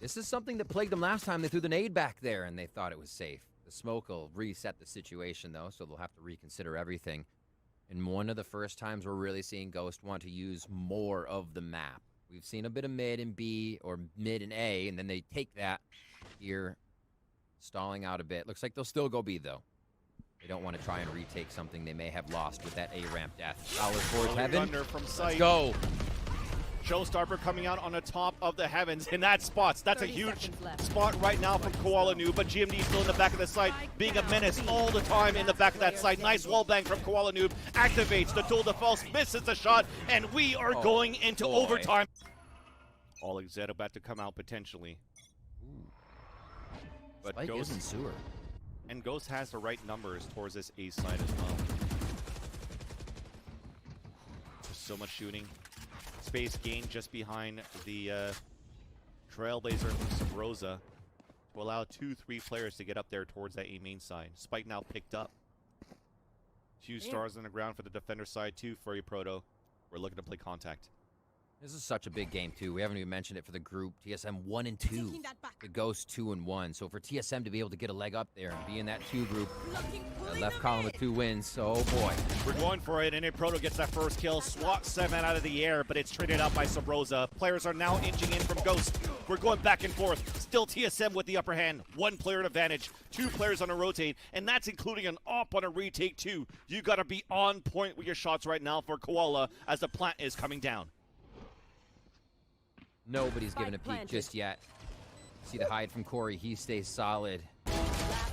This is something that plagued them last time. They threw the nade back there, and they thought it was safe. The smoke will reset the situation, though, so they'll have to reconsider everything. And one of the first times we're really seeing Ghost want to use more of the map. We've seen a bit of mid and B, or mid and A, and then they take that here, stalling out a bit. Looks like they'll still go B, though. They don't want to try and retake something they may have lost with that A-ramp death. Fowler towards heaven. From sight. Let's go. Showstopper coming out on the top of the heavens in that spot. That's a huge spot right now from Koala Noob, but GMD still in the back of the site, being a menace all the time in the back of that site. Nice wall bang from Koala Noob. Activates the tool de false, misses the shot, and we are going into overtime. All Zed about to come out potentially. But Spike Ghost is in sewer. And Ghost has the right numbers towards this A side as well. There's so much shooting. Space gained just behind the Trailblazer from Sabrosa to allow 2-3 players to get up there towards that A main side. Spike now picked up. 2 stars on the ground for the defender side too for Proto. We're looking to play contact. This is such a big game, too. We haven't even mentioned it for the group. TSM 1-2. The Ghost 2-1. So for TSM to be able to get a leg up there and be in that 2 group, left column with 2 wins. Oh, boy. We're going for it, and Proto gets that first kill. SWAT 7 out of the air, but it's traded out by Sabrosa. Players are now inching in from Ghost. We're going back and forth. Still TSM with the upper hand. 1 player advantage. 2 players on a rotate, and that's including an op on a retake, too. You got to be on point with your shots right now for Koala as the plant is coming down. Nobody's given a peek just yet. See the hide from Corey. He stays solid.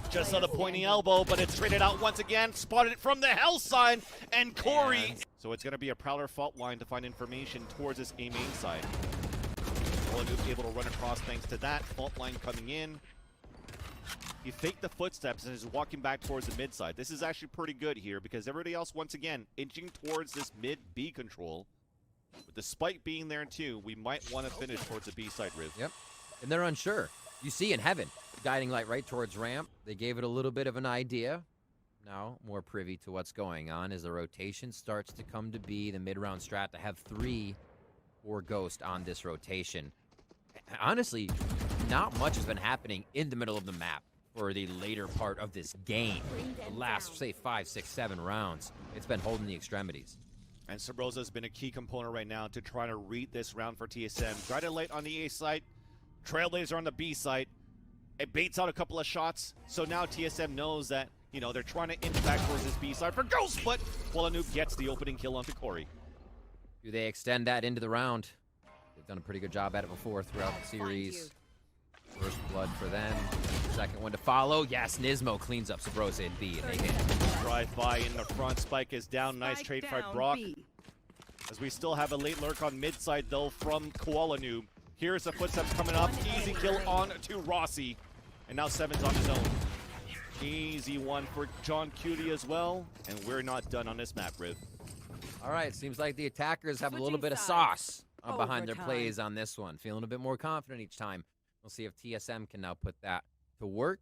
Just saw the pointing elbow, but it's traded out once again. Spotted from the hell side, and Corey. So it's going to be a Prowler fault line to find information towards this A main side. Olanup able to run across thanks to that. Fault line coming in. He faked the footsteps and is walking back towards the mid side. This is actually pretty good here because everybody else, once again, inching towards this mid B control. With the spike being there too, we might want to finish towards the B side, Riv. Yep. And they're unsure. You see in heaven, guiding light right towards ramp. They gave it a little bit of an idea. Now, more privy to what's going on as the rotation starts to come to be the mid-round strat to have 3 for Ghost on this rotation. Honestly, not much has been happening in the middle of the map for the later part of this game. The last, say, 5, 6, 7 rounds, it's been holding the extremities. And Sabrosa has been a key component right now to try to read this round for TSM. Guided light on the A side, Trailblazer on the B side. It baits out a couple of shots, so now TSM knows that, you know, they're trying to inch back towards this B side for Ghost, but Olanup gets the opening kill onto Corey. Do they extend that into the round? They've done a pretty good job at it before throughout the series. First blood for them. Second one to follow. Yes, Nismo cleans up Sabrosa in B, and they hit. Drive by in the front. Spike is down. Nice trade by Brock. As we still have a late lurk on mid side, though, from Koala Noob. Here's the footsteps coming up. Easy kill on to Rossi. And now 7's on his own. Easy one for John Cutie as well. And we're not done on this map, Riv. All right, seems like the attackers have a little bit of sauce behind their plays on this one. Feeling a bit more confident each time. We'll see if TSM can now put that to work.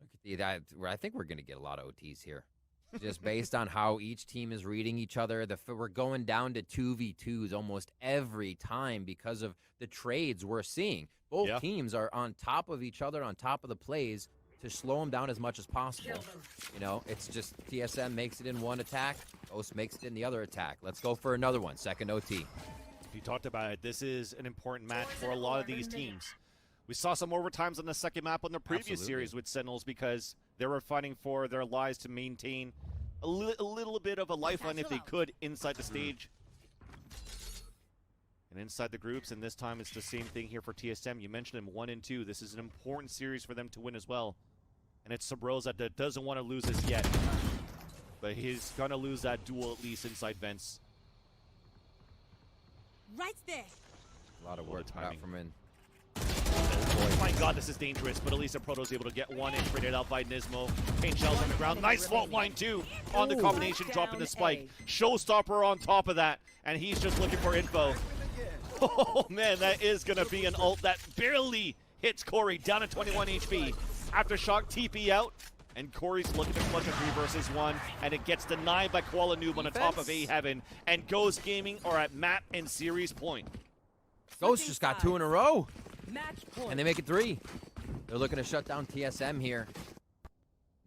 Look at I think we're going to get a lot of OTs here. Just based on how each team is reading each other. We're going down to 2v2s almost every time because of the trades we're seeing. Both teams are on top of each other, on top of the plays to slow them down as much as possible. You know, it's just TSM makes it in one attack, Ghost makes it in the other attack. Let's go for another one, second OT. You talked about it. This is an important match for a lot of these teams. We saw some overtimes on the second map on the previous series with Sentinels because they were fighting for their lives to maintain a little bit of a lifeline if they could inside the stage and inside the groups. And this time it's the same thing here for TSM. You mentioned them 1 and 2. This is an important series for them to win as well. And it's Sabrosa that doesn't want to lose this yet. But he's going to lose that duel at least inside vents. Right there. A lot of work out from in. Oh boy, my god, this is dangerous, but at least the Proto's able to get one and traded out by Nismo. Paint shells on the ground. Nice fault line, too, on the combination, dropping the spike. Showstopper on top of that, and he's just looking for info. Oh, man, that is going to be an ult that barely hits Corey, down at 21 HP. Aftershock TP out, and Corey's looking to clutch a 3 versus 1, and it gets denied by Koala Noob on the top of A Heaven, and Ghost Gaming are at map and series point. Ghost just got 2 in a row, Match point. and they make it 3. They're looking to shut down TSM here.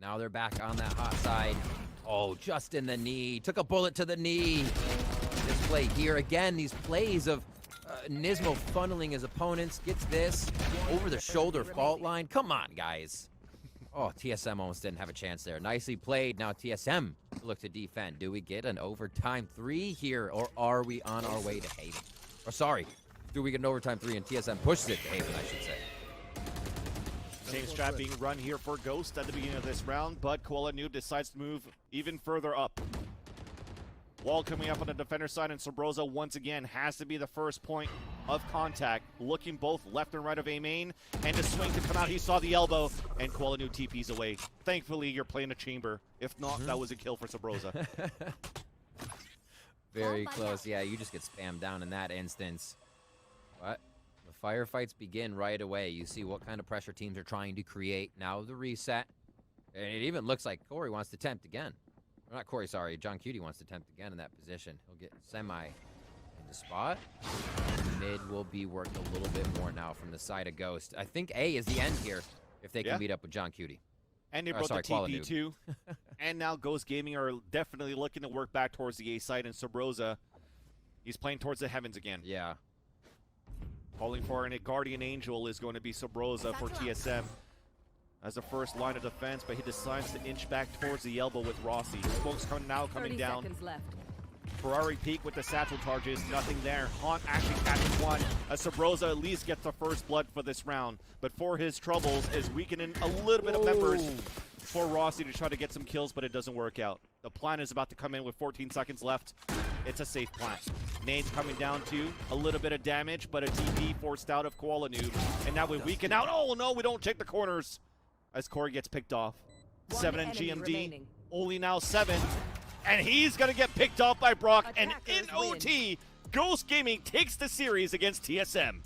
Now they're back on that hot side. Oh, just in the knee. Took a bullet to the knee. This play here again. These plays of Nismo funneling his opponents. Gets this over the shoulder fault line. Come on, guys. Oh, TSM almost didn't have a chance there. Nicely played. Now TSM look to defend. Do we get an overtime 3 here, or are we on our way to Haven? Or sorry, do we get an overtime 3 and TSM pushes it to Haven, I should say. Same strat being run here for Ghost at the beginning of this round, but Koala Noob decides to move even further up. Wall coming up on the defender side, and Sabrosa once again has to be the first point of contact. Looking both left and right of A main, and to swing to come out, he saw the elbow, and Koala Noob TP's away. Thankfully, you're playing a chamber. If not, that was a kill for Sabrosa. Very close. Yeah, you just get spammed down in that instance. But the firefights begin right away. You see what kind of pressure teams are trying to create. Now the reset. And it even looks like Corey wants to tempt again. Or not Corey, sorry. John Cutie wants to tempt again in that position. He'll get semi into spot. Mid will be worked a little bit more now from the side of Ghost. I think A is the end here if they can meet up with John Cutie. And they brought the TP too. And now Ghost Gaming are definitely looking to work back towards the A side, and Sabrosa, he's playing towards the heavens again. Yeah. Calling for a Guardian Angel is going to be Sabrosa for TSM as the first line of defense, but he decides to inch back towards the elbow with Rossi. Smoke's now coming down. Left. Ferrari peak with the satchel charges, nothing there. Haunt actually catches one, as Sabrosa at least gets the first blood for this round. But for his troubles is weakening a little bit of members for Rossi to try to get some kills, but it doesn't work out. The plan is about to come in with 14 seconds left. It's a safe plan. Nades coming down to a little bit of damage, but a TP forced out of Koala Noob. And now we weaken out. Oh no, we don't check the corners as Corey gets picked off. 7 in GMD, remaining. Only now 7. And he's going to get picked off by Brock. Attackers and in OT, Ghost Gaming takes the series against TSM.